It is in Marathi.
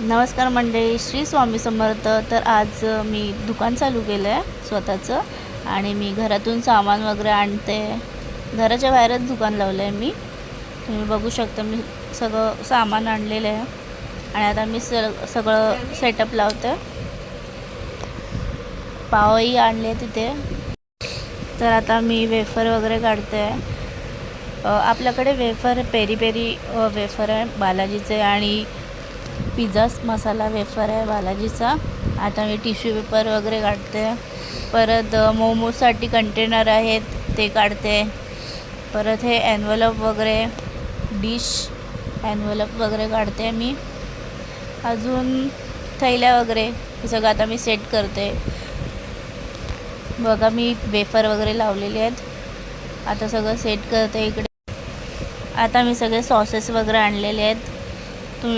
नमस्कार मंडळी, श्री स्वामी समर्थ. तर आज मी दुकान चालू केलं आहे स्वतःचं आणि मी घरातून सामान वगैरे आणते. घराच्या बाहेरच दुकान लावलं आहे मी. तुम्ही बघू शकता मी सगळं सामान आणलेलं आहे आणि आता मी सगळं सेटअप लावते. पावही आणले तिथे. तर आता मी वेफर वगैरे काढते. आपल्याकडे वेफर पेरी पेरी वेफर आहे बालाजीचे आणि पिझ्झा मसाला वेफर आहे बालाजीचा. आता मी टिश्यू पेपर वगैरे काढते. परत मोमोसाठी कंटेनर आहेत ते काढते. परत हे ॲन्व्हलप वगैरे डिश ॲन्व्हलप वगैरे काढते मी. अजून थैल्या वगैरे हे सगळं आता मी सेट करते. बघा मी वेफर वगैरे लावलेले आहेत. आता सगळं सेट करते इकडे. आता मी सगळे सॉसेस वगैरे आणलेले आहेत.